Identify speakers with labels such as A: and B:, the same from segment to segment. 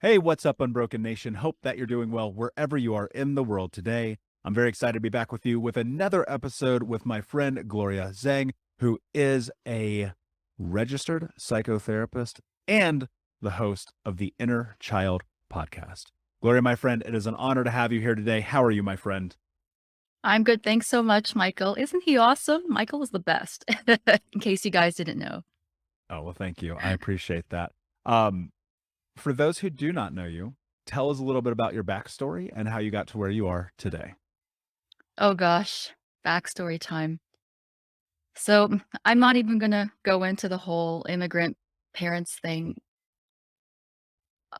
A: Hey, what's up, Unbroken Nation? Hope that you're doing well wherever you are in the world today. I'm very excited to be back with you with another episode with my friend Gloria Zhang, who is a registered psychotherapist and the host of the Inner Child podcast. Gloria, my friend, it is an honor to have you here today. How are you, my friend?
B: I'm good. Thanks so much, Michael. Isn't he awesome? Michael is the best, in case you guys didn't know.
A: Oh, well, thank you. I appreciate that. Um, for those who do not know you, tell us a little bit about your backstory and how you got to where you are today.
B: Oh gosh, backstory time. So I'm not even going to go into the whole immigrant parents thing.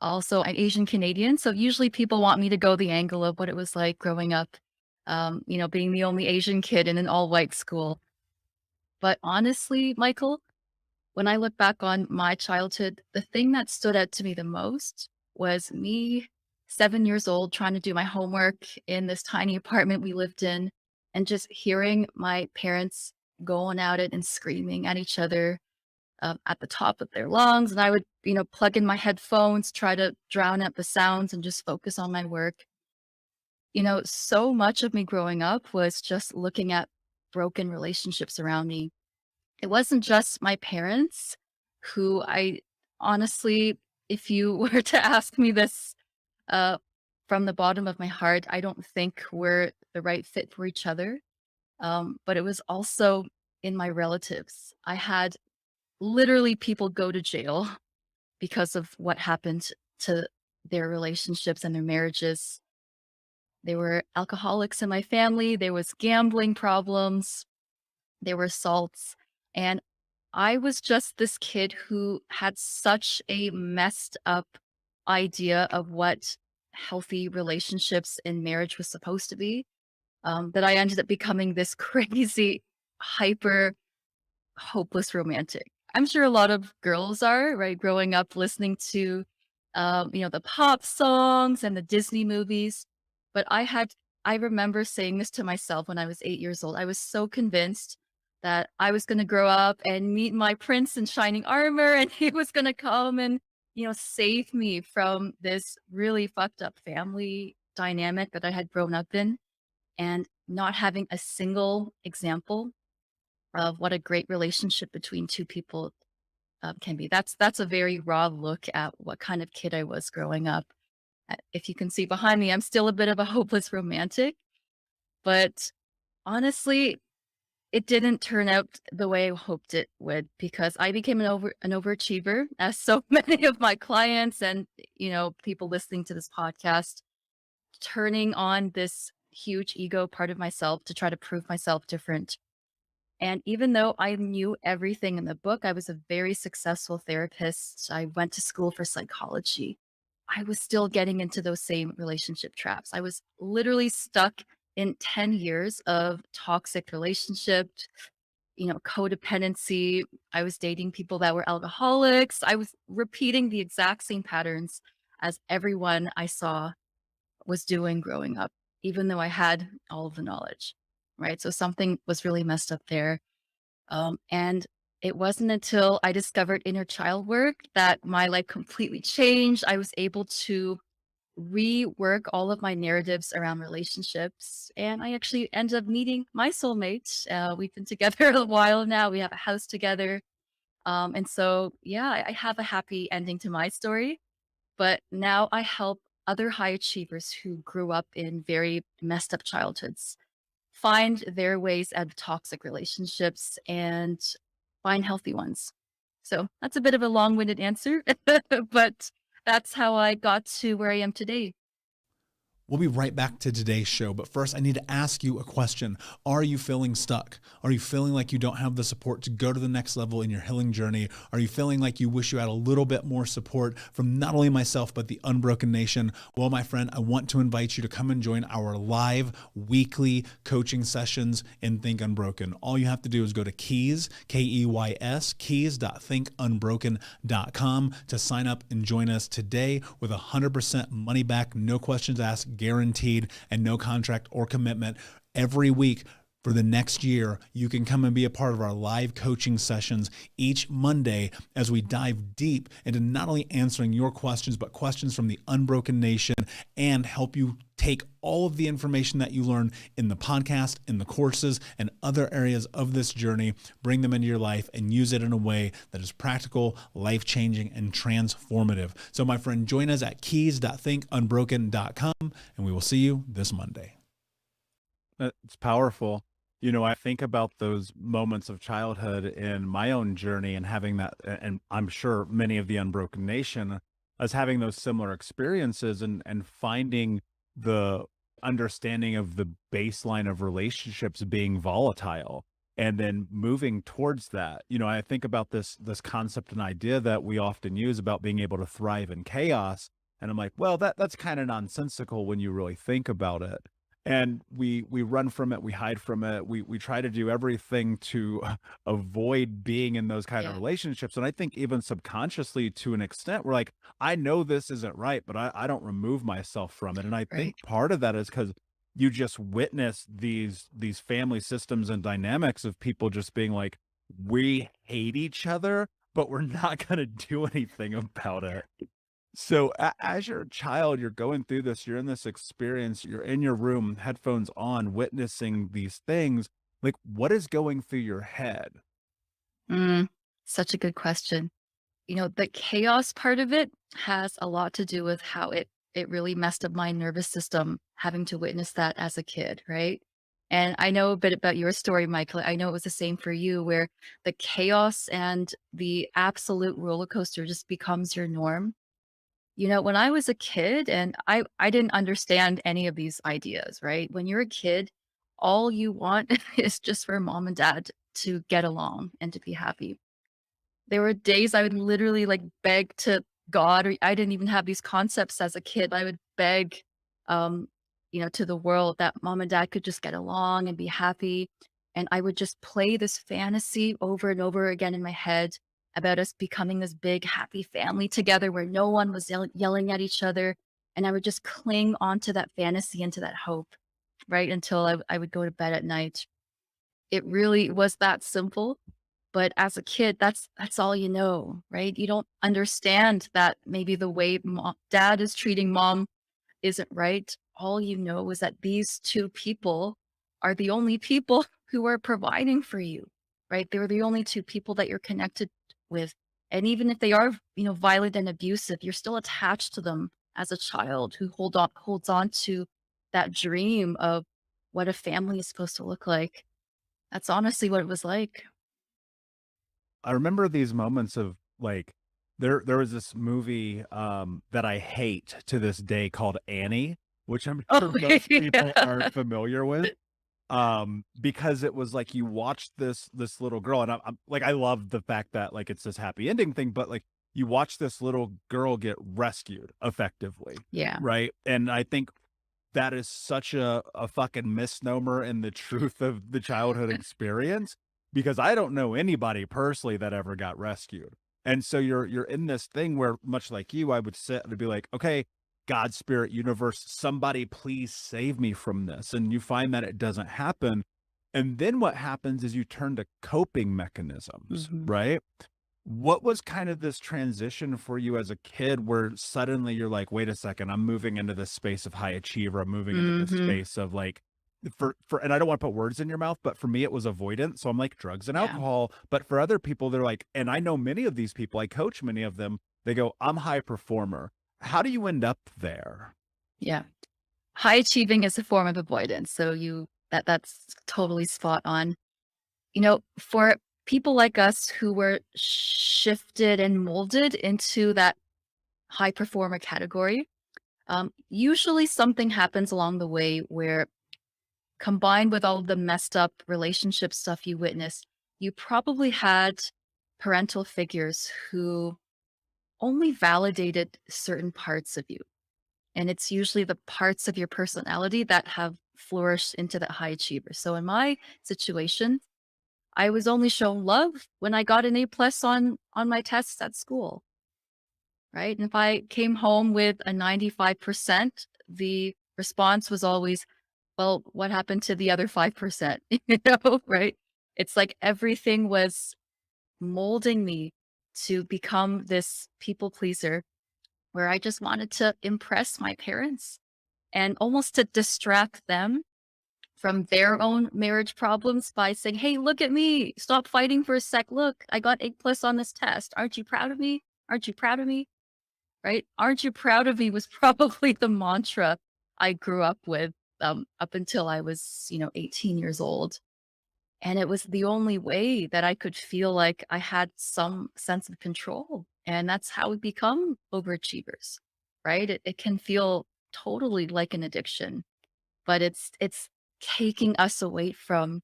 B: Also, I'm Asian Canadian. So usually people want me to go the angle of what it was like growing up, being the only Asian kid in an all white school. But honestly, Michael, when I look back on my childhood, the thing that stood out to me the most was me, 7 years old, trying to do my homework in this tiny apartment we lived in, and just hearing my parents going at it and screaming at each other at the top of their lungs. And I would, plug in my headphones, try to drown out the sounds and just focus on my work. So much of me growing up was just looking at broken relationships around me. It wasn't just my parents who I honestly, if you were to ask me this uh, from the bottom of my heart, I don't think we're the right fit for each other. But it was also in my relatives. I had literally people go to jail because of what happened to their relationships and their marriages. There were alcoholics in my family, there was gambling problems, there were assaults. And I was just this kid who had such a messed up idea of what healthy relationships in marriage was supposed to be, that I ended up becoming this crazy, hyper, hopeless romantic. I'm sure a lot of girls are, right? Growing up listening to, the pop songs and the Disney movies. But I remember saying this to myself when I was 8 years old. I was so convinced that I was going to grow up and meet my prince in shining armor and he was going to come and, save me from this really fucked up family dynamic that I had grown up in and not having a single example of what a great relationship between two people can be. That's a very raw look at what kind of kid I was growing up. If you can see behind me, I'm still a bit of a hopeless romantic, but honestly, it didn't turn out the way I hoped it would because I became an overachiever, as so many of my clients and people listening to this podcast, turning on this huge ego part of myself to try to prove myself different. And even though I knew everything in the book, I was a very successful therapist. I went to school for psychology. I was still getting into those same relationship traps. I was literally stuck in 10 years of toxic relationships, codependency. I was dating people that were alcoholics. I was repeating the exact same patterns as everyone I saw was doing growing up, even though I had all of the knowledge, right? So something was really messed up there. And it wasn't until I discovered inner child work that my life completely changed. I was able to rework all of my narratives around relationships. And I actually ended up meeting my soulmate. We've been together a while now. We have a house together. And so, yeah, I have a happy ending to my story. But now I help other high achievers who grew up in very messed up childhoods find their ways out of toxic relationships and find healthy ones. So that's a bit of a long winded answer, but that's how I got to where I am today.
C: We'll be right back to today's show, but first I need to ask you a question. Are you feeling stuck? Are you feeling like you don't have the support to go to the next level in your healing journey? Are you feeling like you wish you had a little bit more support from not only myself, but the Unbroken Nation? Well, my friend, I want to invite you to come and join our live weekly coaching sessions in Think Unbroken. All you have to do is go to Keys, Keys, keys.thinkunbroken.com to sign up and join us today with 100% money back, no questions asked, guaranteed, and no contract or commitment. Every week, for the next year, you can come and be a part of our live coaching sessions each Monday as we dive deep into not only answering your questions, but questions from the Unbroken Nation, and help you take all of the information that you learn in the podcast, in the courses, and other areas of this journey, bring them into your life and use it in a way that is practical, life-changing, and transformative. So my friend, join us at keys.thinkunbroken.com, and we will see you this Monday.
A: It's powerful. You know, I think about those moments of childhood in my own journey and having that, and I'm sure many of the Unbroken Nation, as having those similar experiences and finding the understanding of the baseline of relationships being volatile and then moving towards that. You know, I think about this concept and idea that we often use about being able to thrive in chaos. And I'm like, well, that's kind of nonsensical when you really think about it. And we run from it, we hide from it, we try to do everything to avoid being in those kind of
B: Yeah.
A: relationships. And I think even subconsciously, to an extent, we're like, I know this isn't right, but I don't remove myself from it. And I think
B: Right.
A: part of that is because you just witness these family systems and dynamics of people just being like, we hate each other, but we're not going to do anything about it. So as you're a child, you're going through this, you're in this experience, you're in your room, headphones on, witnessing these things. Like, what is going through your head?
B: Mm, such a good question. You know, the chaos part of it has a lot to do with how it really messed up my nervous system having to witness that as a kid, right? And I know a bit about your story, Michael. I know it was the same for you, where the chaos and the absolute roller coaster just becomes your norm. You know, when I was a kid and I didn't understand any of these ideas, right? When you're a kid, all you want is just for mom and dad to get along and to be happy. There were days I would literally like beg to God, or I didn't even have these concepts as a kid. I would beg, um, to the world that mom and dad could just get along and be happy. And I would just play this fantasy over and over again in my head about us becoming this big, happy family together where no one was yelling at each other. And I would just cling onto that fantasy and to that hope, right? Until I would go to bed at night. It really was that simple. But as a kid, that's all you know, right? You don't understand that maybe the way dad is treating mom isn't right. All you know is that these two people are the only people who are providing for you, right? They're the only two people that you're connected with. And even if they are, violent and abusive, you're still attached to them as a child who holds on to that dream of what a family is supposed to look like. That's honestly what it was like.
A: I remember these moments of like, there was this movie that I hate to this day called Annie, which I'm
B: Oh,
A: sure most people
B: yeah.
A: aren't familiar with. Because it was like you watched this little girl, and I'm like, I love the fact that like it's this happy ending thing, but like you watch this little girl get rescued effectively,
B: Yeah.
A: right? And I think that is such a fucking misnomer in the truth of the childhood experience, because I don't know anybody personally that ever got rescued. And so you're in this thing where, much like you, I would sit and be like, okay, God, spirit, universe, somebody please save me from this. And you find that it doesn't happen. And then what happens is you turn to coping mechanisms,
B: Mhm.
A: right? What was kind of this transition for you as a kid where suddenly you're like, wait a second, I'm moving into this space of high achiever. I'm moving into this
B: Mhm.
A: space of like, and I don't want to put words in your mouth, but for me, it was avoidance. So I'm like drugs and
B: Yeah.
A: alcohol. But for other people, they're like, and I know many of these people, I coach many of them, they go, I'm high performer. How do you end up there?
B: Yeah. High achieving is a form of avoidance. So that's totally spot on. For people like us who were shifted and molded into that high performer category, usually something happens along the way where, combined with all of the messed up relationship stuff you witnessed, you probably had parental figures who only validated certain parts of you. And it's usually the parts of your personality that have flourished into that high achiever. So in my situation, I was only shown love when I got an A+ on my tests at school, right? And if I came home with a 95%, the response was always, Well, what happened to the other 5%? Right? It's like everything was molding me to become this people pleaser where I just wanted to impress my parents and almost to distract them from their own marriage problems by saying, "Hey, look at me. Stop fighting for a sec. Look, I got A+ on this test. Aren't you proud of me? Aren't you proud of me?" Right? "Aren't you proud of me?" was probably the mantra I grew up with up until I was, 18 years old. And it was the only way that I could feel like I had some sense of control. And that's how we become overachievers, right? It can feel totally like an addiction, but it's taking us away from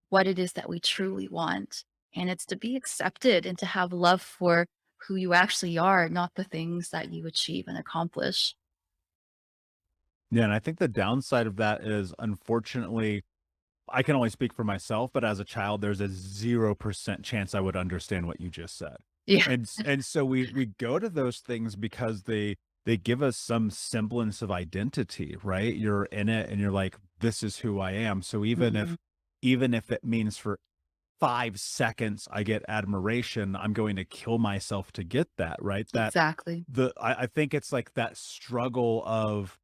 B: what it is that we truly want. And it's to be accepted and to have love for who you actually are, not the things that you achieve and accomplish.
A: Yeah, and I think the downside of that is, unfortunately, I can only speak for myself, but as a child, there's a 0% chance I would understand what you just said.
B: Yeah.
A: And so we go to those things because they give us some semblance of identity, right? You're in it and you're like, this is who I am. So
B: Mhm.
A: even if it means for 5 seconds I get admiration, I'm going to kill myself to get that, right? That
B: Exactly.
A: I think it's like that struggle of,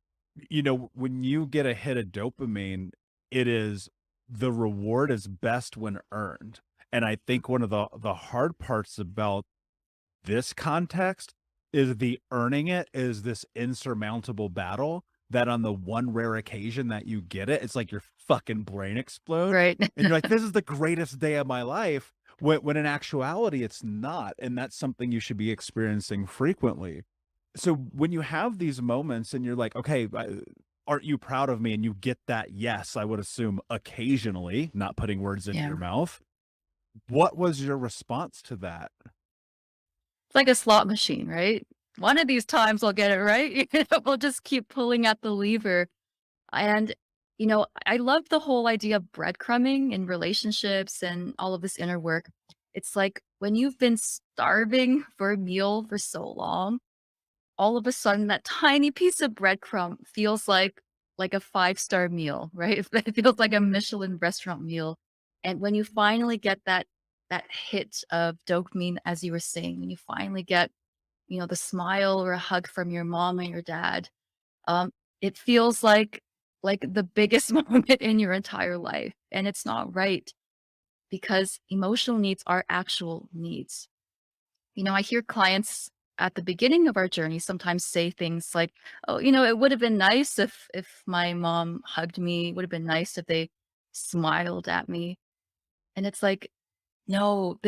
A: when you get a hit of dopamine, it is the reward is best when earned. And I think one of the hard parts about this context is the earning it is this insurmountable battle that on the one rare occasion that you get it, it's like your fucking brain explodes.
B: Right.
A: And you're like, this is the greatest day of my life. When in actuality, it's not. And that's something you should be experiencing frequently. So when you have these moments and you're like, okay, aren't you proud of me? And you get that, yes, I would assume occasionally, not putting words into
B: Yeah.
A: your mouth. What was your response to that?
B: It's like a slot machine, right? One of these times I'll get it right. We'll just keep pulling at the lever. And, I love the whole idea of breadcrumbing in relationships and all of this inner work. It's like when you've been starving for a meal for so long, all of a sudden that tiny piece of breadcrumb feels like a five-star meal, right? It feels like a Michelin restaurant meal. And when you finally get that hit of dopamine, as you were saying, when you finally get, the smile or a hug from your mom and your dad, um, it feels like the biggest moment in your entire life. And it's not right because emotional needs are actual needs. I hear clients at the beginning of our journey sometimes say things like, "Oh, it would have been nice if my mom hugged me. It would have been nice if they smiled at me." And it's like, no,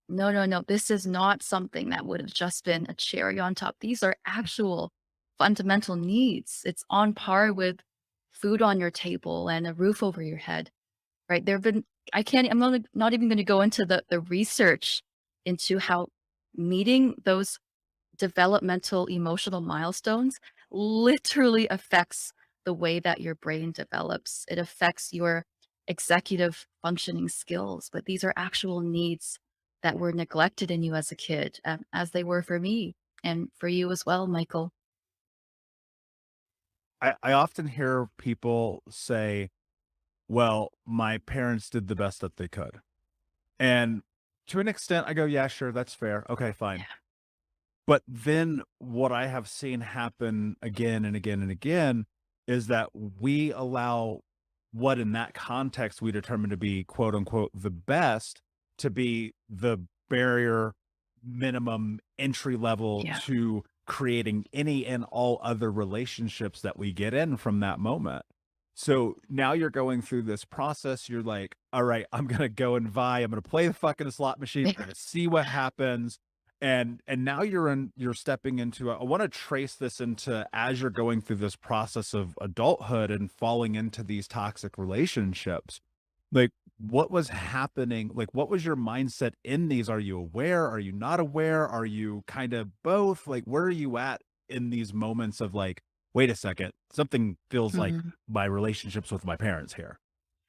B: no, no, no. This is not something that would have just been a cherry on top. These are actual fundamental needs. It's on par with food on your table and a roof over your head, right? There have been, I'm not even going to go into the research into how meeting those developmental emotional milestones literally affects the way that your brain develops. It affects your executive functioning skills, but these are actual needs that were neglected in you as a kid, as they were for me and for you as well, Michael.
A: I often hear people say, well, my parents did the best that they could. And to an extent, I go, yeah, sure, that's fair. Okay, fine.
B: Yeah.
A: But then what I have seen happen again and again and again is that we allow what in that context we determine to be quote unquote the best to be the barrier minimum entry level
B: Yeah.
A: to creating any and all other relationships that we get in from that moment. So now you're going through this process. You're like, all right, I'm going to go and vie. I'm going to play the fucking slot machine. I'm going to see what happens. And now you're stepping into I want to trace this into as you're going through this process of adulthood and falling into these toxic relationships. Like, what was happening? Like, what was your mindset in these? Are you aware? Are you not aware? Are you kind of both? Like, where are you at in these moments of like, wait a second, something feels like
B: Mhm.
A: my relationships with my parents here.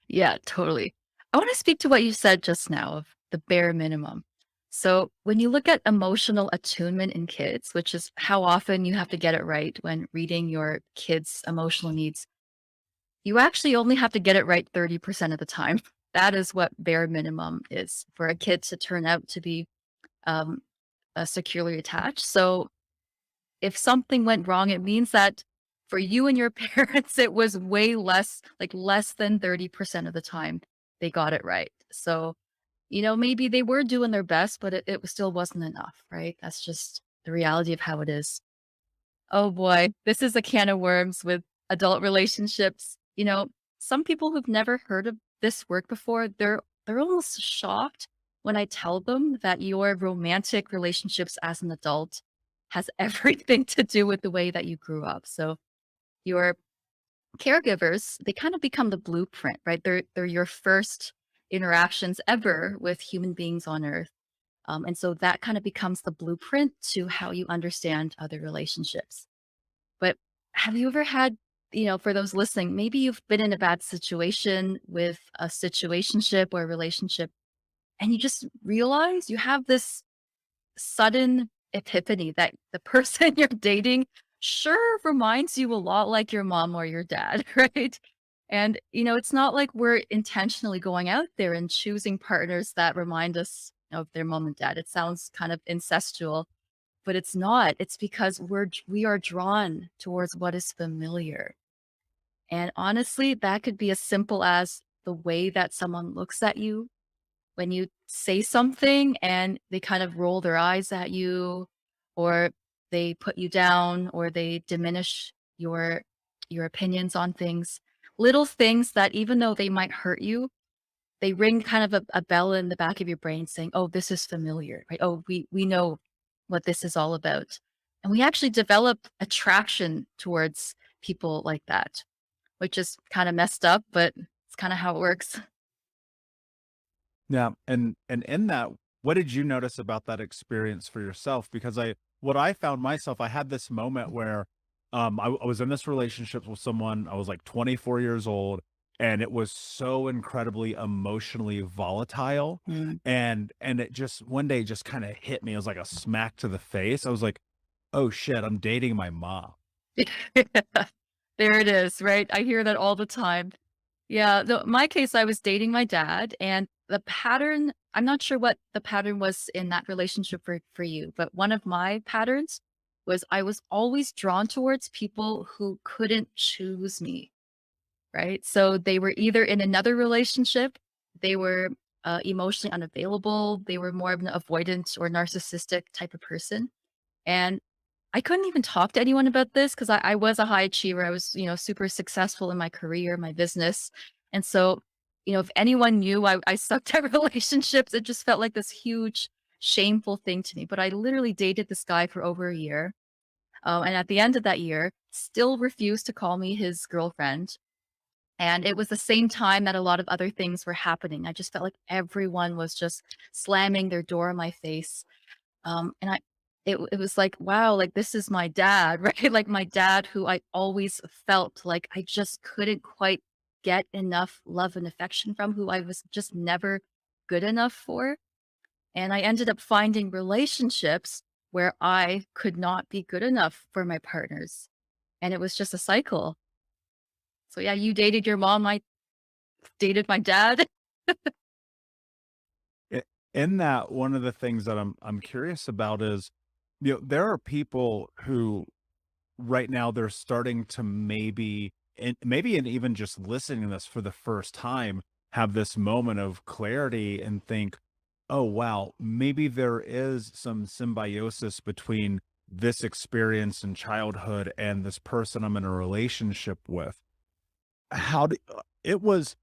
B: Yeah, totally. I want to speak to what you said just now of the bare minimum. So, when you look at emotional attunement in kids, which is how often you have to get it right when reading your kids' emotional needs, you actually only have to get it right 30% of the time. That is what bare minimum is for a kid to turn out to be um, securely attached. So if something went wrong, it means that for you and your parents, it was way less, like less than 30% of the time they got it right. So, maybe they were doing their best, but still wasn't enough, right? That's just the reality of how it is. Oh boy, this is a can of worms with adult relationships. Some people who've never heard of this work before, they're almost shocked when I tell them that your romantic relationships as an adult has everything to do with the way that you grew up. So your caregivers, they kind of become the blueprint, right? They're your first interactions ever with human beings on earth. And so that kind of becomes the blueprint to how you understand other relationships. But have you ever had, for those listening, maybe you've been in a bad situation with a situationship or a relationship, and you just realize you have this sudden epiphany that the person you're dating sure reminds you a lot like your mom or your dad, right? And, it's not like we're intentionally going out there and choosing partners that remind us of their mom and dad. It sounds kind of incestual, but it's not. It's because we are drawn towards what is familiar. And honestly, that could be as simple as the way that someone looks at you when you say something and they kind of roll their eyes at you, or they put you down, or they diminish your opinions on things. Little things that even though they might hurt you, they ring kind of a bell in the back of your brain saying, "Oh, this is familiar," right? "Oh, we know what this is all about." And we actually develop attraction towards people like that, which is kind of messed up, but it's kind of how it works.
A: Yeah, and in that, what did you notice about that experience for yourself? Because what I found myself, I had this moment where I was in this relationship with someone. I was like 24 years old, and it was so incredibly emotionally volatile.
B: Mm.
A: And it just one day just kind of hit me. It was like a smack to the face. I was like, oh shit, I'm dating my mom.
B: There it is, right? I hear that all the time. Yeah, my case, I was dating my dad, and the pattern, I'm not sure what the pattern was in that relationship for you, but one of my patterns was I was always drawn towards people who couldn't choose me, right? So they were either in another relationship, they were emotionally unavailable, they were more of an avoidant or narcissistic type of person. And I couldn't even talk to anyone about this because I was a high achiever. I was, super successful in my career, my business. And so, if anyone knew I sucked at relationships, it just felt like this huge, shameful thing to me. But I literally dated this guy for over a year. And at the end of that year, still refused to call me his girlfriend. And it was the same time that a lot of other things were happening. I just felt like everyone was just slamming their door in my face. And it was like, wow, like this is my dad, right? Like my dad who I always felt like I just couldn't quite get enough love and affection from, who I was just never good enough for. And I ended up finding relationships where I could not be good enough for my partners. And it was just a cycle. So yeah, you dated your mom, I dated my dad.
A: I- In that, one of the things that I'm curious about is, there are people who right now they're starting to maybe and even just listening to this for the first time have this moment of clarity and think, oh wow, maybe there is some symbiosis between this experience in childhood and this person I'm in a relationship with. How do it was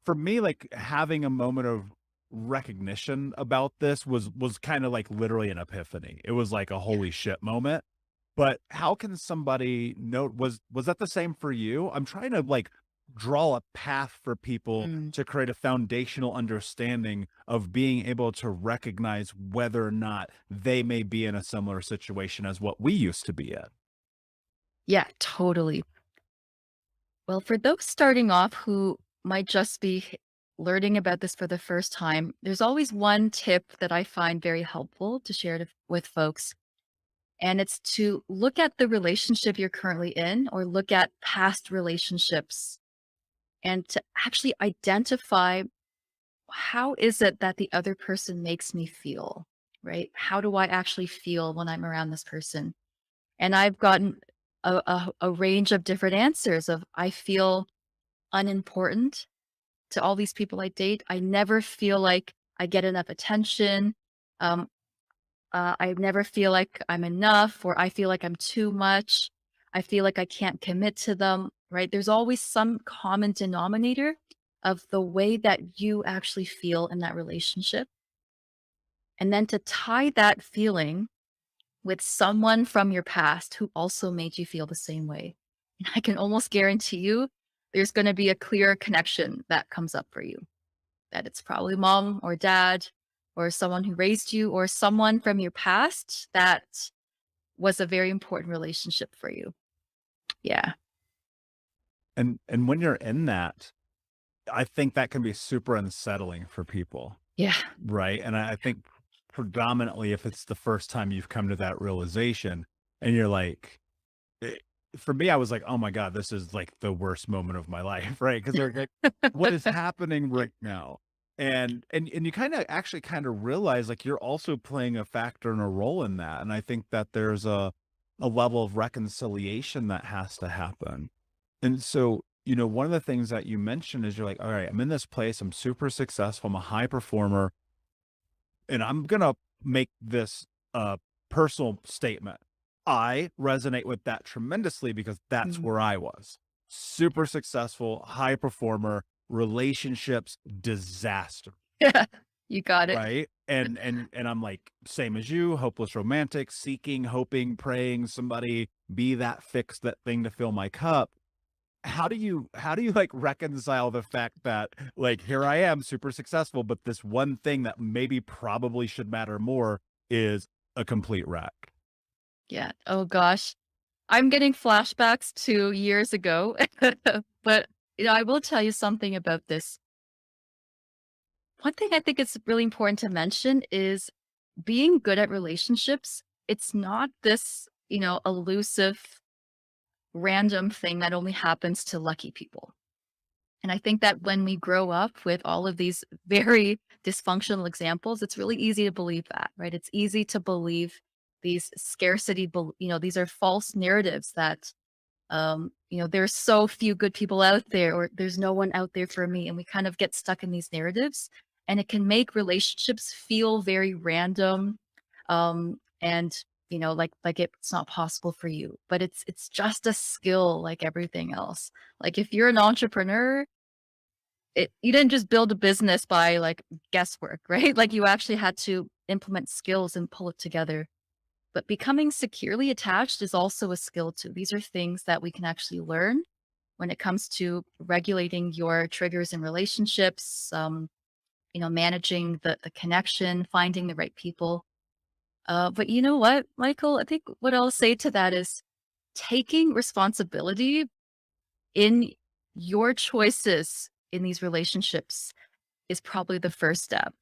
A: for me, like, having a moment of recognition about this was kinda like literally an epiphany. It was like a holy shit moment. But how can somebody know, was that the same for you? I'm trying to, like, draw a path for people
B: Mm.
A: to create a foundational understanding of being able to recognize whether or not they may be in a similar situation as what we used to be in.
B: Yeah, totally. Well, for those starting off who might just be learning about this for the first time, there's always one tip that I find very helpful to share with folks. And it's to look at the relationship you're currently in or look at past relationships and to actually identify how is it that the other person makes me feel, right? How do I actually feel when I'm around this person? And I've gotten a range of different answers of I feel unimportant to all these people I date. I never feel like I get enough attention. Um, I never feel like I'm enough, or I feel like I'm too much. I feel like I can't commit to them, right? There's always some common denominator of the way that you actually feel in that relationship. And then to tie that feeling with someone from your past who also made you feel the same way. And I can almost guarantee you there's going to be a clear connection that comes up for you. That it's probably mom or dad or someone who raised you or someone from your past that was a very important relationship for you. Yeah.
A: And when you're in that, I think that can be super unsettling for people,
B: Yeah.
A: right? And I think predominantly if it's the first time you've come to that realization and you're like, eh, for me, I was like, oh my God, this is like the worst moment of my life, right? Because they're like, what is happening right now? And you kind of actually kind of realize like you're also playing a factor and a role in that. And I think that there's a level of reconciliation that has to happen. And so, one of the things that you mentioned is you're like, all right, I'm in this place, I'm super successful, I'm a high performer, and I'm gonna make this personal statement. I resonate with that tremendously because that's
B: Mm.
A: where I was. Super successful, high performer, relationships disaster,
B: Yeah. You got it.
A: right? And I'm like same as you, hopeless romantic, seeking, hoping, praying somebody be that fix that thing to fill my cup. How do you like reconcile the fact that like here I am super successful, but this one thing that maybe probably should matter more is a complete wreck?
B: Yeah. Oh gosh. I'm getting flashbacks to years ago. But I will tell you something about this. One thing I think it's really important to mention is being good at relationships. It's not this, elusive, random thing that only happens to lucky people. And I think that when we grow up with all of these very dysfunctional examples, it's really easy to believe that, right? It's easy to believe these scarcity, these are false narratives that, there's so few good people out there, or there's no one out there for me. And we kind of get stuck in these narratives, and it can make relationships feel very random. And like it's not possible for you, but it's just a skill like everything else. Like if you're an entrepreneur, you didn't just build a business by like guesswork, right? Like you actually had to implement skills and pull it together. But becoming securely attached is also a skill too. These are things that we can actually learn when it comes to regulating your triggers in relationships, managing the connection, finding the right people. But you know what, Michael? I think what I'll say to that is taking responsibility in your choices in these relationships is probably the first step.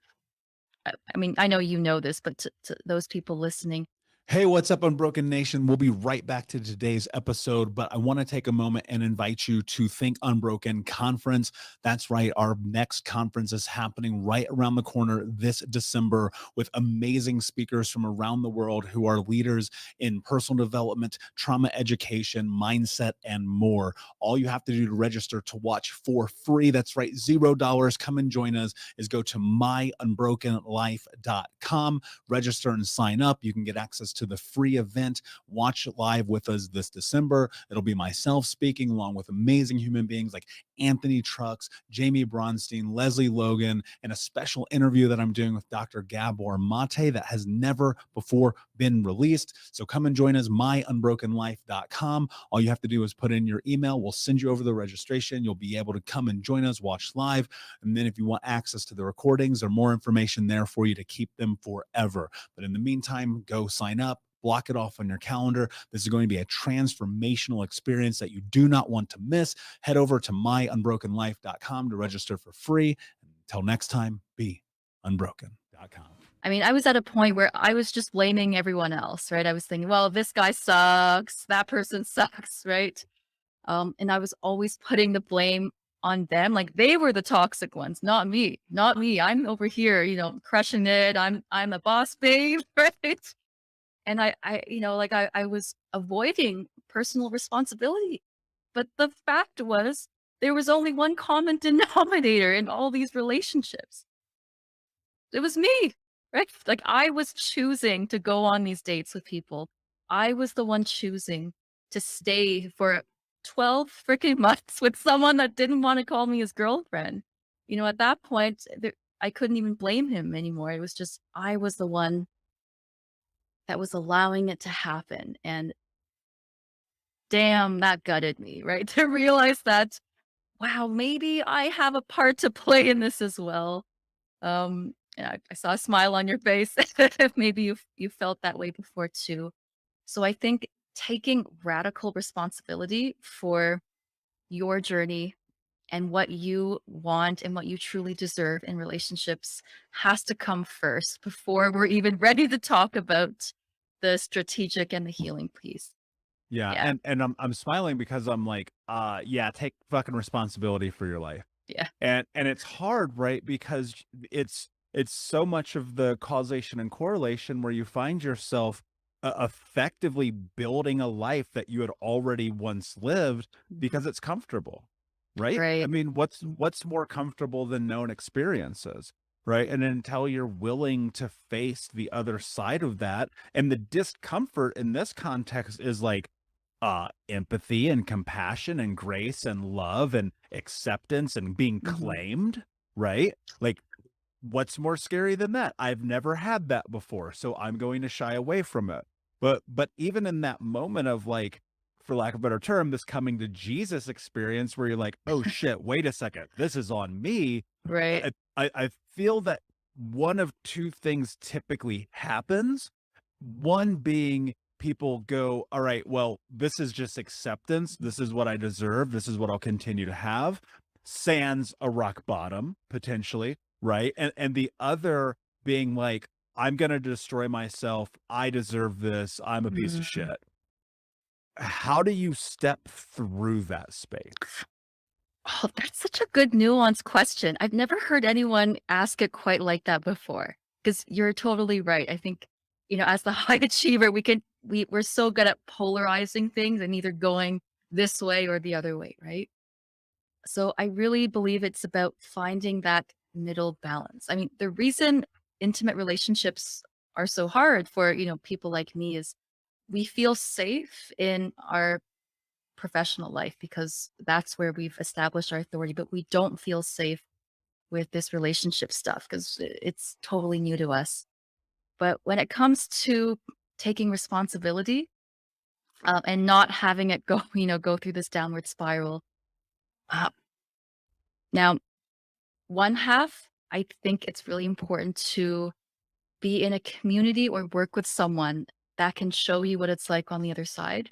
B: I mean, I know you know this, but to those people listening,
C: Hey, what's up, Unbroken Nation? We'll be right back to today's episode, but I want to take a moment and invite you to Think Unbroken Conference. That's right. Our next conference is happening right around the corner this December with amazing speakers from around the world who are leaders in personal development, trauma education, mindset, and more. All you have to do to register to watch for free, that's right, $0. Come and join us, is go to myunbrokenlife.com, register and sign up. You can get access to the free event. Watch it live with us this December. It'll be myself speaking along with amazing human beings like Anthony Trucks, Jamie Bronstein, Leslie Logan, and a special interview that I'm doing with Dr. Gabor Mate that has never before been released. So come and join us, myunbrokenlife.com. All you have to do is put in your email. We'll send you over the registration. You'll be able to come and join us, watch live. And then if you want access to the recordings or more information there for you to keep them forever. But in the meantime, go sign up. Block it off on your calendar. This is going to be a transformational experience that you do not want to miss. Head over to myunbrokenlife.com to register for free. Until next time, be unbroken.com.
B: I mean, I was at a point where I was just blaming everyone else, right? I was thinking, well, this guy sucks, that person sucks, right? And I was always putting the blame on them. Like they were the toxic ones, not me, not me. I'm over here, crushing it. I'm a boss babe, right? And I was avoiding personal responsibility. But the fact was, there was only one common denominator in all these relationships. It was me, right? Like I was choosing to go on these dates with people. I was the one choosing to stay for 12 freaking months with someone that didn't want to call me his girlfriend. At that point, I couldn't even blame him anymore. It was just, I was the one that was allowing it to happen. And damn, that gutted me, right? To realize that, wow, maybe I have a part to play in this as well. And I saw a smile on your face. Maybe you felt that way before too. So I think taking radical responsibility for your journey and what you want and what you truly deserve in relationships has to come first before we're even ready to talk about the strategic and the healing piece.
A: Yeah,
B: Yeah.
A: and I'm smiling because I'm like, yeah, take fucking responsibility for your life.
B: Yeah.
A: And it's hard, right? Because it's so much of the causation and correlation where you find yourself effectively building a life that you had already once lived because it's comfortable, right? I
B: Right.
A: mean, what's more comfortable than known experiences, right? And until you're willing to face the other side of that, and the discomfort in this context is like empathy and compassion and grace and love and acceptance and being
B: Mhm.
A: claimed, right? Like, what's more scary than that? I've never had that before, so I'm going to shy away from it. But even in that moment of like, for lack of a better term, this coming to Jesus experience where you're like, oh shit, wait a second, this is on me.
B: Right.
A: I feel that one of two things typically happens. One being people go, all right, well, this is just acceptance. This is what I deserve. This is what I'll continue to have. Sans a rock bottom, potentially, right? And the other being like, I'm gonna destroy myself. I deserve this. I'm a piece of
B: Mhm.
A: shit. How do you step through that space?
B: Oh, that's such a good nuanced question. I've never heard anyone ask it quite like that before. Because you're totally right. I think, as the high achiever, we're so good at polarizing things and either going this way or the other way, right? So I really believe it's about finding that middle balance. I mean, the reason intimate relationships are so hard for, people like me is we feel safe in our professional life because that's where we've established our authority, but we don't feel safe with this relationship stuff because it's totally new to us. But when it comes to taking responsibility and not having it go, go through this downward spiral. Uh, Now, one half, I think it's really important to be in a community or work with someone that can show you what it's like on the other side.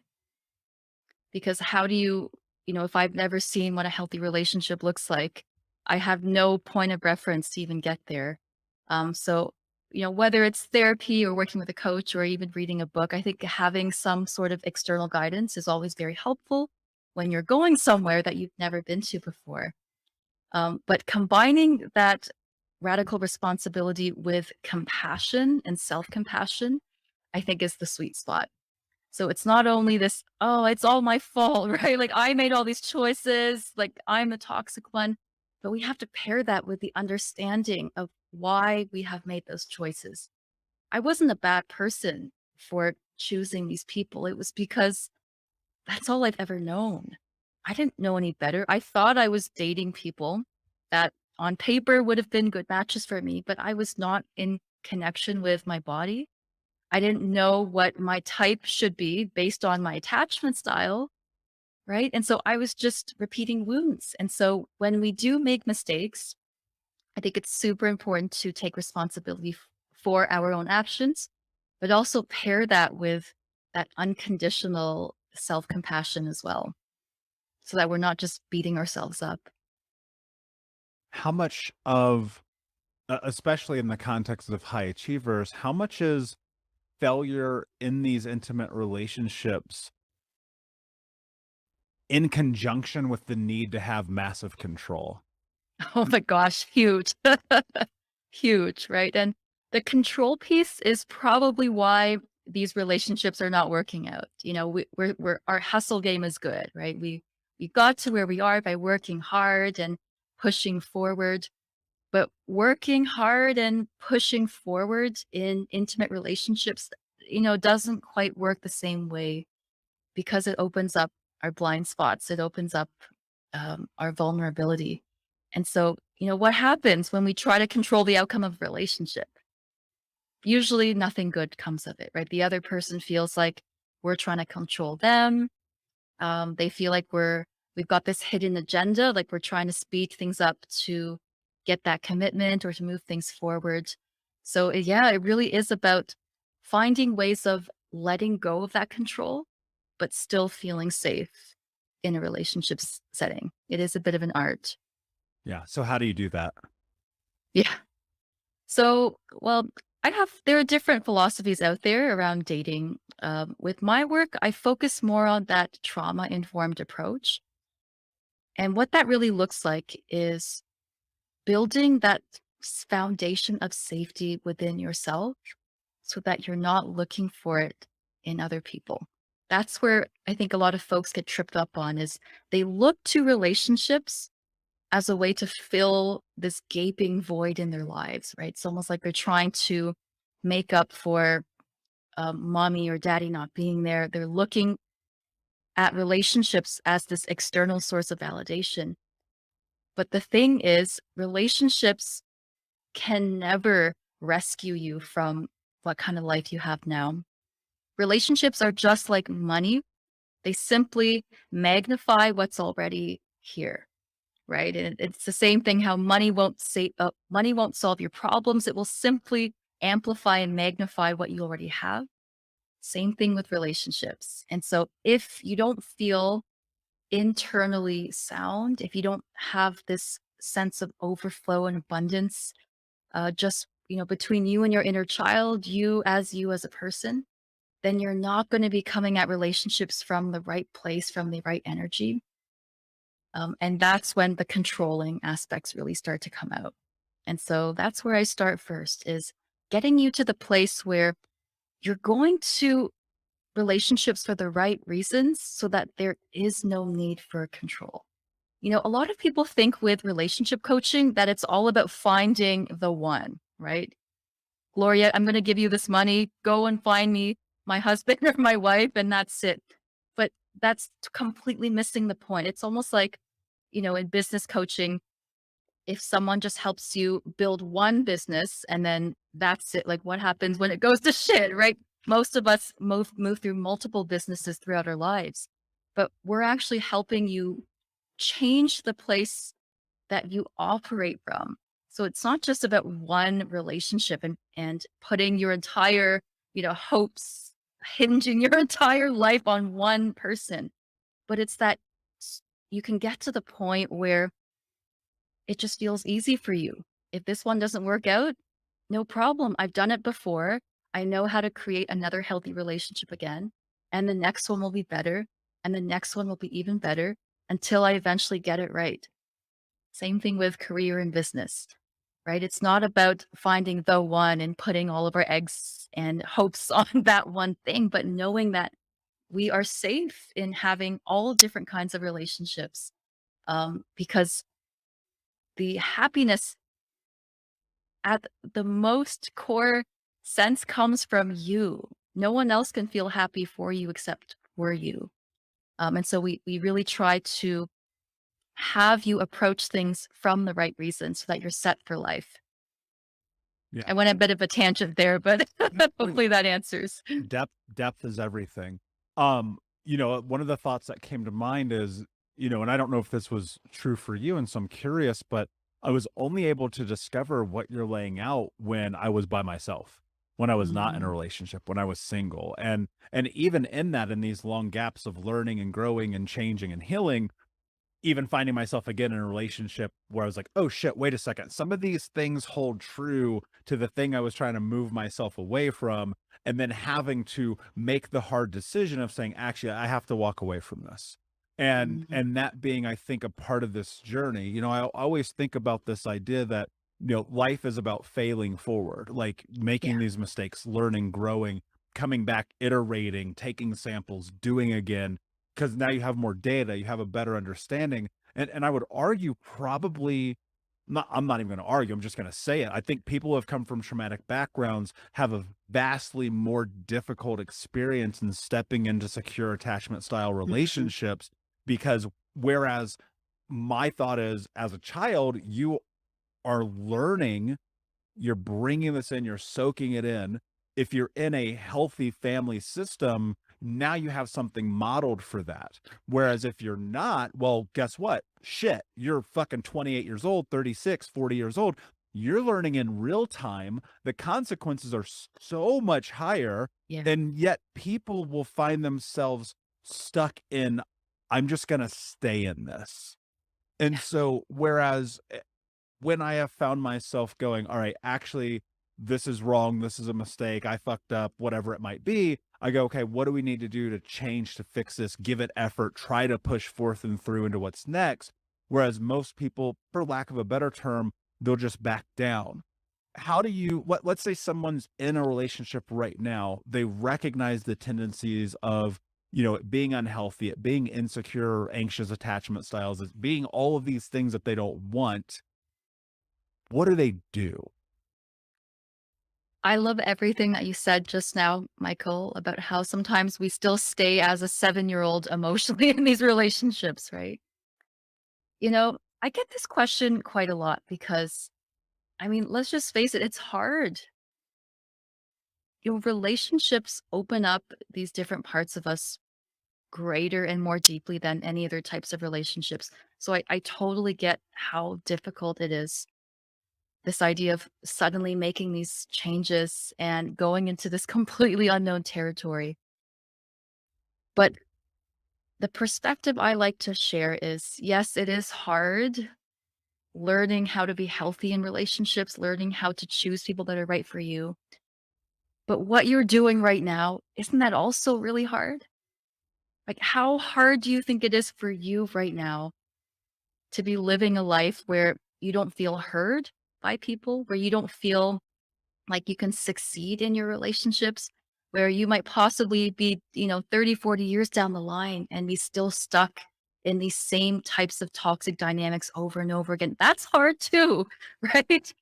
B: Because how do if I've never seen what a healthy relationship looks like, I have no point of reference to even get there. So, whether it's therapy or working with a coach or even reading a book, I think having some sort of external guidance is always very helpful when you're going somewhere that you've never been to before. But combining that radical responsibility with compassion and self compassion, I think is the sweet spot. So it's not only this, oh, it's all my fault, right? Like I made all these choices, like I'm the toxic one. But we have to pair that with the understanding of why we have made those choices. I wasn't a bad person for choosing these people. It was because that's all I've ever known. I didn't know any better. I thought I was dating people that on paper would have been good matches for me, but I was not in connection with my body. I didn't know what my type should be based on my attachment style, right? And so I was just repeating wounds. And so when we do make mistakes, I think it's super important to take responsibility for our own actions, but also pair that with that unconditional self compassion as well, so that we're not just beating ourselves up.
A: How much of, especially in the context of high achievers, how much is failure in these intimate relationships in conjunction with the need to have massive control.
B: Oh my gosh, huge. Huge, right? And the control piece is probably why these relationships are not working out. You know, we're our hustle game is good, right? We got to where we are by working hard and pushing forward. But working hard and pushing forward in intimate relationships, doesn't quite work the same way because it opens up our blind spots. It opens up our vulnerability. And so, what happens when we try to control the outcome of a relationship? Usually nothing good comes of it, right? The other person feels like we're trying to control them. They feel like we've got this hidden agenda, like we're trying to speed things up to get that commitment or to move things forward. So yeah, it really is about finding ways of letting go of that control, but still feeling safe in a relationship setting. It is a bit of an art.
A: Yeah. So how do you do that?
B: Yeah. So, well, there are different philosophies out there around dating. With my work, I focus more on that trauma informed approach. And what that really looks like is building that foundation of safety within yourself so that you're not looking for it in other people. That's where I think a lot of folks get tripped up on is they look to relationships as a way to fill this gaping void in their lives, right? It's almost like they're trying to make up for mommy or daddy not being there. They're looking at relationships as this external source of validation. But the thing is, relationships can never rescue you from what kind of life you have now. Relationships are just like money. They simply magnify what's already here, right? And it's the same thing how money won't solve your problems. It will simply amplify and magnify what you already have. Same thing with relationships. And so if you don't feel internally sound, if you don't have this sense of overflow and abundance, just between you and your inner child, you as a person, then you're not going to be coming at relationships from the right place, from the right energy. And that's when the controlling aspects really start to come out. And so that's where I start first is getting you to the place where you're going to relationships for the right reasons so that there is no need for control. A lot of people think with relationship coaching that it's all about finding the one, right? Gloria, I'm going to give you this money. Go and find me my husband or my wife, and that's it. But that's completely missing the point. It's almost like, in business coaching, if someone just helps you build one business and then that's it, like what happens when it goes to shit, right? Most of us move through multiple businesses throughout our lives, but we're actually helping you change the place that you operate from. So it's not just about one relationship and putting your entire, hopes, hinging your entire life on one person, but it's that you can get to the point where it just feels easy for you. If this one doesn't work out, no problem. I've done it before. I know how to create another healthy relationship again. And the next one will be better. And the next one will be even better until I eventually get it right. Same thing with career and business, right? It's not about finding the one and putting all of our eggs and hopes on that one thing, but knowing that we are safe in having all different kinds of relationships because the happiness at the most core sense comes from you. No one else can feel happy for you except for you. And so we really try to have you approach things from the right reason so that you're set for life.
A: Yeah.
B: I went a bit of a tangent there, but hopefully that answers.
A: Depth is everything. One of the thoughts that came to mind is, and I don't know if this was true for you, and so I'm curious, but I was only able to discover what you're laying out when I was by myself, when I was not in a
B: Mm.
A: relationship, when I was single. And even in that, in these long gaps of learning and growing and changing and healing, even finding myself again in a relationship where I was like, oh shit, wait a second. Some of these things hold true to the thing I was trying to move myself away from. And then having to make the hard decision of saying, actually, I have to walk away from this.
B: Mhm.
A: and that being, I think, a part of this journey. I always think about this idea that, life is about failing forward, like
B: Yeah.
A: making these mistakes, learning, growing, coming back, iterating, taking samples, doing again, because now you have more data, you have a better understanding. And I would argue probably not, I'm not even going to argue, I'm just going to say it. I think people who have come from traumatic backgrounds have a vastly more difficult experience in stepping into secure attachment style
B: Mhm.
A: relationships, because whereas my thought is, as a child, you are learning, you're bringing this in, you're soaking it in. If you're in a healthy family system, now you have something modeled for that. Whereas if you're not, well, guess what? Shit, you're fucking 28 years old, 36, 40 years old. You're learning in real time. The consequences are so much higher.
B: Yeah.
A: And yet people will find themselves stuck in, I'm just going to stay in this. And
B: Yeah.
A: so, whereas when I have found myself going, all right, actually, this is wrong. This is a mistake. I fucked up, whatever it might be. I go, okay, what do we need to do to change, to fix this? Give it effort, try to push forth and through into what's next. Whereas most people, for lack of a better term, they'll just back down. How do you, let's say someone's in a relationship right now, they recognize the tendencies of, it being unhealthy, it being insecure, anxious attachment styles, it's being all of these things that they don't want. What do they do?
B: I love everything that you said just now, Michael, about how sometimes we still stay as a 7-year-old emotionally in these relationships, right? I get this question quite a lot because, I mean, let's just face it, it's hard. Relationships open up these different parts of us greater and more deeply than any other types of relationships. So I totally get how difficult it is. This idea of suddenly making these changes and going into this completely unknown territory. But the perspective I like to share is yes, it is hard learning how to be healthy in relationships, learning how to choose people that are right for you. But what you're doing right now, isn't that also really hard? Like, how hard do you think it is for you right now to be living a life where you don't feel heard by people, where you don't feel like you can succeed in your relationships, where you might possibly be, 30, 40 years down the line and be still stuck in these same types of toxic dynamics over and over again? That's hard too, right?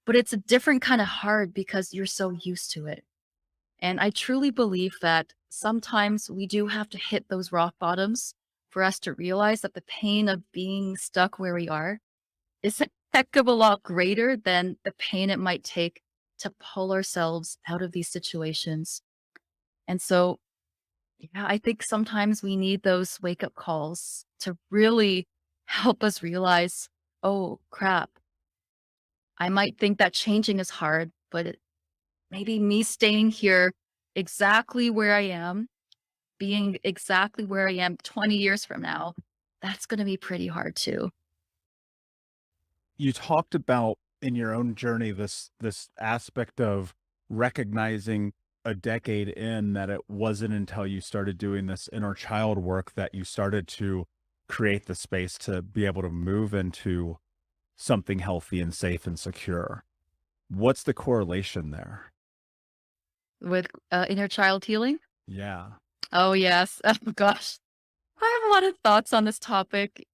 B: But it's a different kind of hard because you're so used to it. And I truly believe that sometimes we do have to hit those rock bottoms for us to realize that the pain of being stuck where we are is a heck of a lot greater than the pain it might take to pull ourselves out of these situations. And so, yeah, I think sometimes we need those wake up calls to really help us realize, oh crap, I might think that changing is hard, but maybe me staying here exactly where I am, being exactly where I am 20 years from now, that's going to be pretty hard too.
A: You talked about in your own journey this aspect of recognizing a decade in that it wasn't until you started doing this inner child work that you started to create the space to be able to move into something healthy and safe and secure. What's the correlation there?
B: With inner child healing.
A: Yeah.
B: Oh, yes. Oh, gosh. I have a lot of thoughts on this topic.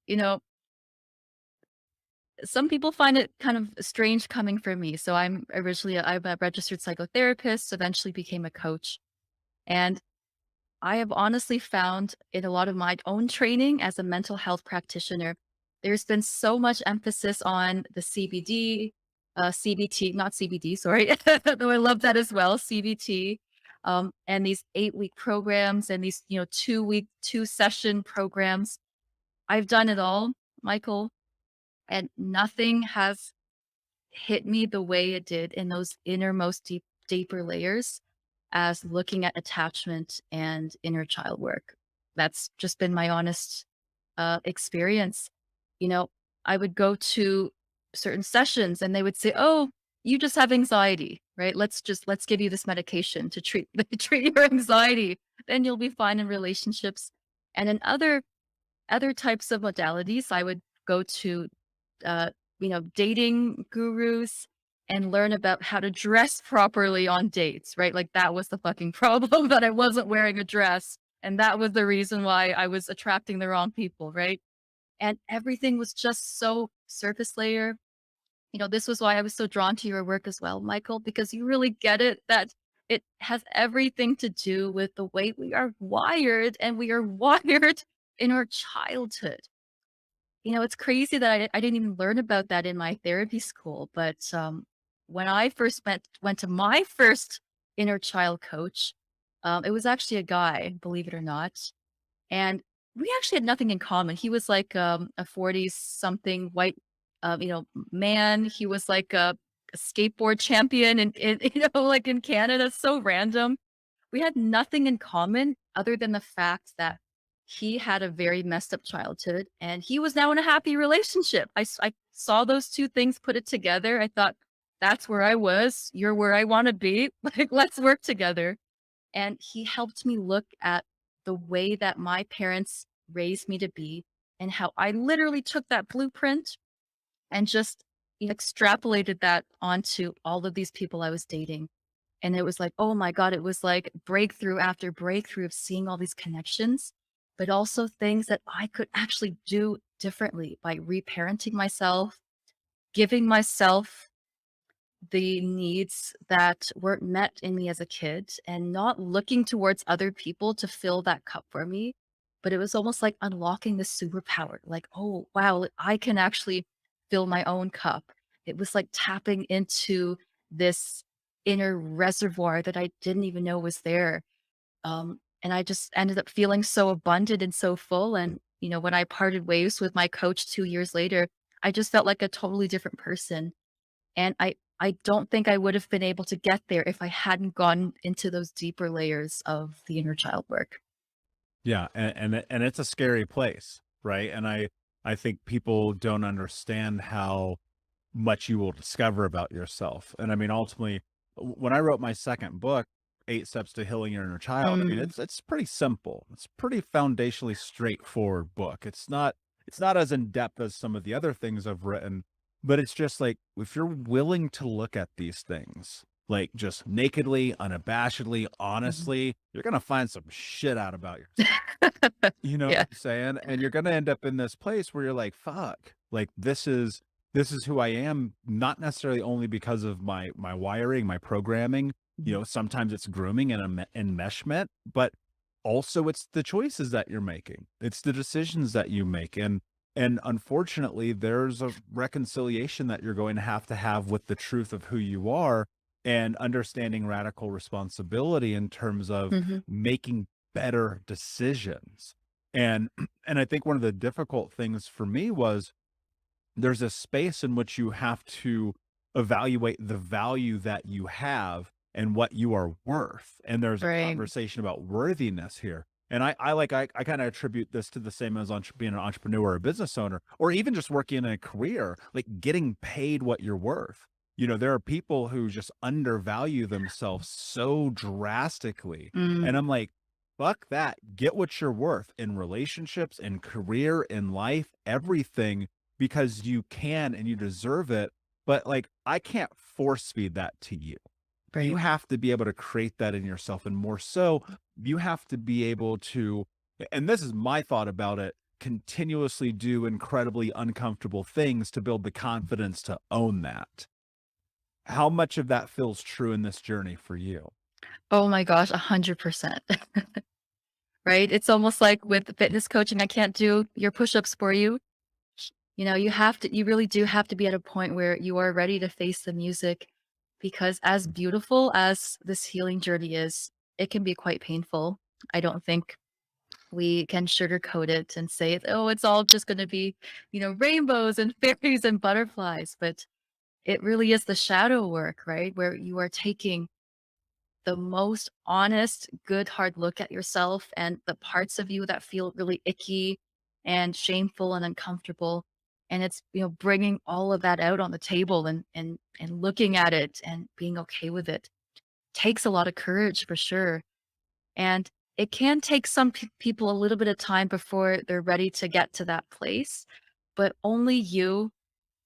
B: Some people find it kind of strange coming from me. So I'm a registered psychotherapist, eventually became a coach. And I have honestly found in a lot of my own training as a mental health practitioner, there's been so much emphasis on the CBD, CBT, not CBD, sorry, though I love that as well, CBT, and these 8-week programs and these, 2-week, 2-session programs. I've done it all, Michael, and nothing has hit me the way it did in those innermost deeper layers as looking at attachment and inner child work. That's just been my honest experience. You know, I would go to certain sessions and they would say, "Oh, you just have anxiety, right? Let's give you this medication to treat treat your anxiety. Then you'll be fine in relationships." And in other other types of modalities. I would go to, dating gurus and learn about how to dress properly on dates, right? Like that was the fucking problem that I wasn't wearing a dress. And that was the reason why I was attracting the wrong people, right? And everything was just so surface layer. This was why I was so drawn to your work as well, Michael, because you really get it that it has everything to do with the way we are wired, and we are wired in our childhood. It's crazy that I didn't even learn about that in my therapy school. But when I first went to my first inner child coach, it was actually a guy, believe it or not. And we actually had nothing in common. He was like a 40 something white, man. He was like a skateboard champion in like in Canada. So random. We had nothing in common other than the fact that he had a very messed up childhood and he was now in a happy relationship. I saw those two things, put it together. I thought, that's where I was. You're where I want to be. Like, let's work together. And he helped me look at the way that my parents raised me to be and how I literally took that blueprint and just extrapolated that onto all of these people I was dating. And it was like, oh my God, it was like breakthrough after breakthrough of seeing all these connections, but also things that I could actually do differently by reparenting myself, giving myself the needs that weren't met in me as a kid, and not looking towards other people to fill that cup for me. But it was almost like unlocking the superpower, like, oh, wow, I can actually fill my own cup. It was like tapping into this inner reservoir that I didn't even know was there. And I just ended up feeling so abundant and so full. And, when I parted ways with my coach 2 years later, I just felt like a totally different person. And I don't think I would have been able to get there if I hadn't gone into those deeper layers of the inner child work.
A: Yeah, and it's a scary place, right? And I think people don't understand how much you will discover about yourself. And I mean, ultimately, when I wrote my second book, Eight Steps to Healing Your Inner Child, I mean,
B: Mm,
A: it's pretty simple. It's pretty foundationally straightforward book. It's not as in depth as some of the other things I've written, but it's just like if you're willing to look at these things like just nakedly, unabashedly,
B: mhm.
A: honestly, you're gonna find some shit out about yourself. You know what
B: Yeah.
A: I'm saying? And you're gonna end up in this place where you're like, "Fuck, like, this is who I am," not necessarily only because of my wiring, my programming,
B: Mhm.
A: sometimes it's grooming and enmeshment, but also it's the choices that you're making. It's the decisions that you make, and unfortunately, there's a reconciliation that you're going to have with the truth of who you are and understanding radical responsibility in terms of
B: Mhm.
A: making better decisions. And and I think one of the difficult things for me was there's a space in which you have to evaluate the value that you have and what you are worth. And there's a
B: Right.
A: conversation about worthiness here. And I kind of attribute this to the same as being an entrepreneur or a business owner, or even just working in a career, like getting paid what you're worth. There are people who just undervalue themselves so drastically. And
B: Mm,
A: I'm like, fuck that. Get what you're worth in relationships, in career, in life, everything, because you can and you deserve it. But like, I can't force feed that to you. You
B: right.
A: have to be able to create that in yourself. And more so, you have to be able to, and this is my thought about it, continuously do incredibly uncomfortable things to build the confidence to own that. How much of that feels true in this journey for you?
B: Oh my gosh, 100%. Right? It's almost like with fitness coaching, I can't do your push-ups for you. You really do have to be at a point where you are ready to face the music, because as beautiful as this healing journey is, it can be quite painful. I don't think we can sugarcoat it and say, oh, it's all just going to be, rainbows and fairies and butterflies. But it really is the shadow work, right? Where you are taking the most honest, good, hard look at yourself and the parts of you that feel really icky and shameful and uncomfortable. And it's, bringing all of that out on the table and looking at it and being okay with it takes a lot of courage for sure. And it can take some people a little bit of time before they're ready to get to that place, but only you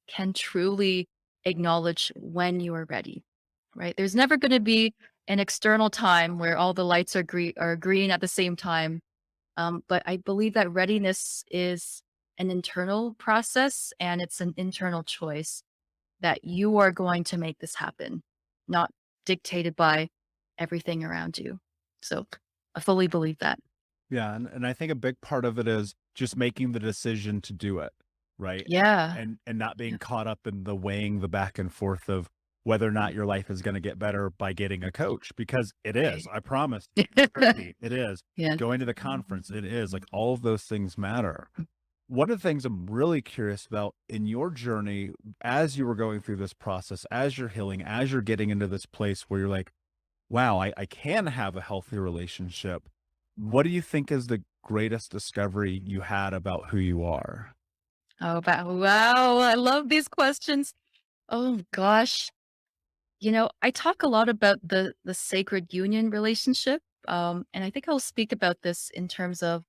B: can truly acknowledge when you are ready, right? There's never going to be an external time where all the lights are green at the same time. But I believe that readiness is an internal process and it's an internal choice that you are going to make this happen, not dictated by everything around you. So I fully believe that.
A: Yeah, and I think a big part of it is just making the decision to do it, right?
B: Yeah.
A: And not being caught up in the weighing the back and forth of whether or not your life is going to get better by getting a coach, because it is.
B: Right.
A: I promise. It is.
B: Yeah.
A: Going to the conference, it is. Like all of those things matter. One of the things I'm really curious about in your journey as you were going through this process, as you're healing, as you're getting into this place where you're like, wow, I can have a healthy relationship. What do you think is the greatest discovery you had about who you are?
B: Oh, wow. I love these questions. Oh gosh. I talk a lot about the sacred union relationship. And I think I'll speak about this in terms of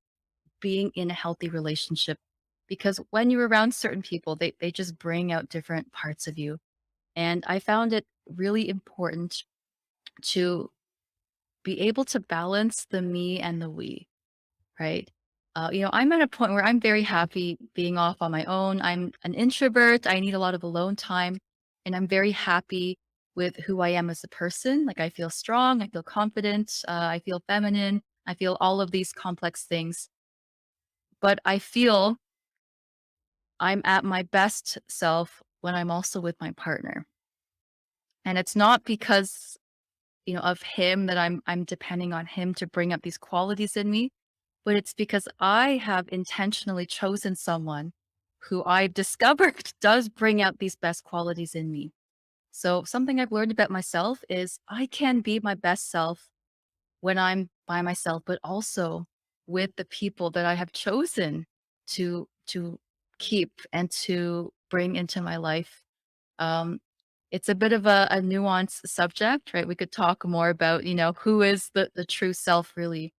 B: being in a healthy relationship. Because when you're around certain people, they just bring out different parts of you. And I found it really important to be able to balance the me and the we, right? I'm at a point where I'm very happy being off on my own. I'm an introvert. I need a lot of alone time. And I'm very happy with who I am as a person. Like I feel strong. I feel confident. I feel feminine. I feel all of these complex things. But I feel I'm at my best self when I'm also with my partner. And it's not because, of him that I'm depending on him to bring up these qualities in me, but it's because I have intentionally chosen someone who I've discovered does bring out these best qualities in me. So something I've learned about myself is I can be my best self when I'm by myself, but also with the people that I have chosen to keep and to bring into my life. Um, it's a bit of a nuanced subject, right? We could talk more about, who is the true self really.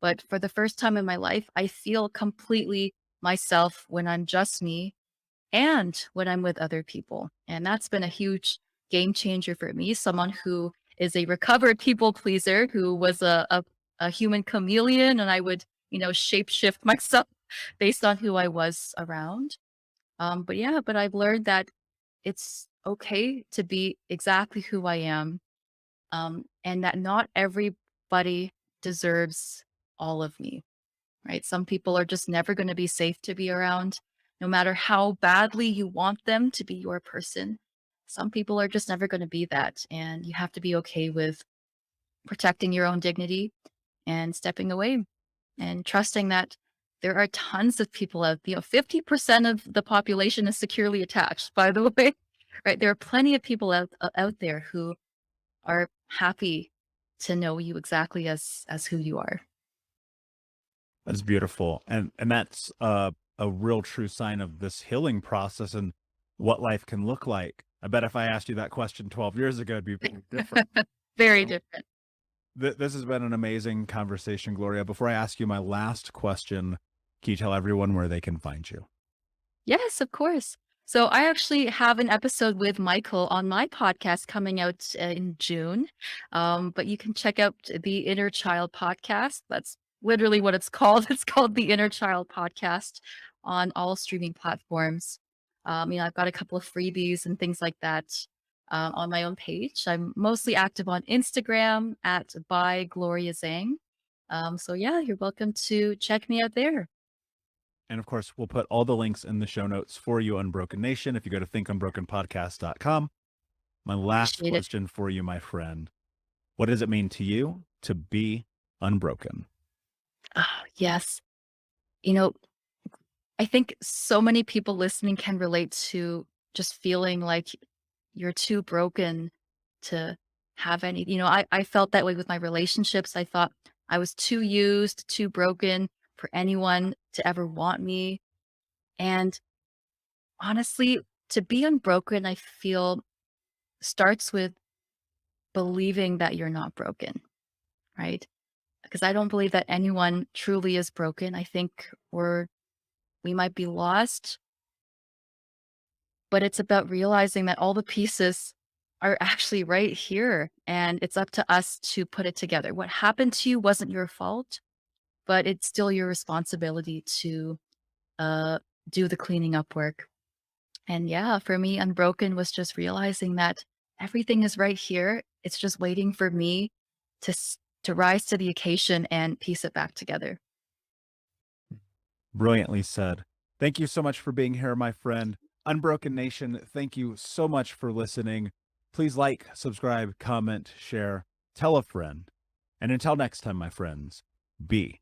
B: But for the first time in my life, I feel completely myself when I'm just me and when I'm with other people. And that's been a huge game changer for me. Someone who is a recovered people pleaser, who was a human chameleon, and I would, shape shift myself based on who I was around. But I've learned that it's okay to be exactly who I am, and that not everybody deserves all of me, right? Some people are just never going to be safe to be around, no matter how badly you want them to be your person. Some people are just never going to be that. And you have to be okay with protecting your own dignity and stepping away and trusting that there are tons of people out, 50% of the population is securely attached, by the way, right? There are plenty of people out there who are happy to know you exactly as who you are.
A: That's beautiful. And that's a real true sign of this healing process and what life can look like. I bet if I asked you that question 12 years ago, it'd be very different.
B: Very different.
A: This has been an amazing conversation, Gloria. Before I ask you my last question, can you tell everyone where they can find you?
B: Yes, of course. So I actually have an episode with Michael on my podcast coming out in June. But you can check out the Inner Child podcast. That's literally what it's called. It's called the Inner Child podcast on all streaming platforms. I've got a couple of freebies and things like that on my own page. I'm mostly active on Instagram at by Gloria Zhang. So yeah, you're welcome to check me out there.
A: And of course, we'll put all the links in the show notes for you, Unbroken Nation, if you go to thinkunbrokenpodcast.com. My last
B: Appreciate it.
A: question for you, my friend. What does it mean to you to be unbroken?
B: Yes. You know, I think so many people listening can relate to just feeling like you're too broken to have any, I felt that way with my relationships. I thought I was too used, too broken for anyone to ever want me. And honestly, to be unbroken, I feel starts with believing that you're not broken, right? because I don't believe that anyone truly is broken. I think we might be lost, but it's about realizing that all the pieces are actually right here, and it's up to us to put it together. What happened to you wasn't your fault, but it's still your responsibility to uh, do the cleaning up work. And yeah, for me, Unbroken was just realizing that everything is right here. It's just waiting for me to rise to the occasion and piece it back together.
A: Brilliantly said. Thank you so much for being here, my friend. Unbroken Nation, thank you so much for listening. Please like, subscribe, comment, share, tell a friend. And until next time, my friends, be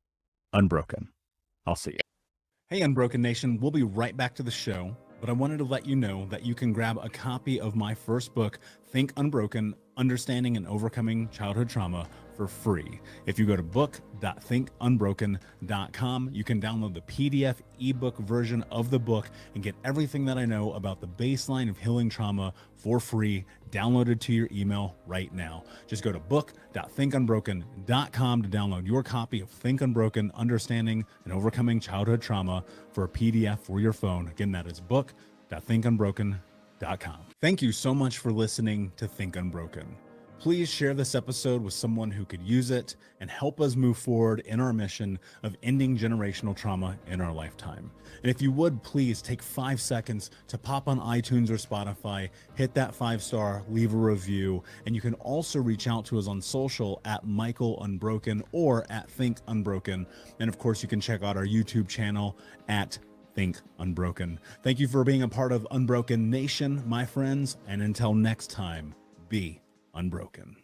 A: unbroken. I'll see you.
C: Hey, Unbroken Nation, we'll be right back to the show, but I wanted to let you know that you can grab a copy of my first book, Think Unbroken, Understanding and Overcoming Childhood Trauma, for free. If you go to book.thinkunbroken.com, you can download the PDF ebook version of the book and get everything that I know about the baseline of healing trauma for free, downloaded to your email right now. Just go to book.thinkunbroken.com to download your copy of Think Unbroken, Understanding and Overcoming Childhood Trauma for a PDF for your phone. Again, that is book.thinkunbroken.com. Thank you so much for listening to Think Unbroken. Please share this episode with someone who could use it and help us move forward in our mission of ending generational trauma in our lifetime. And if you would, please take 5 seconds to pop on iTunes or Spotify, hit that 5-star, leave a review, and you can also reach out to us on social at Michael Unbroken or at Think Unbroken. And of course, you can check out our YouTube channel at Think Unbroken. Thank you for being a part of Unbroken Nation, my friends, and until next time, be unbroken.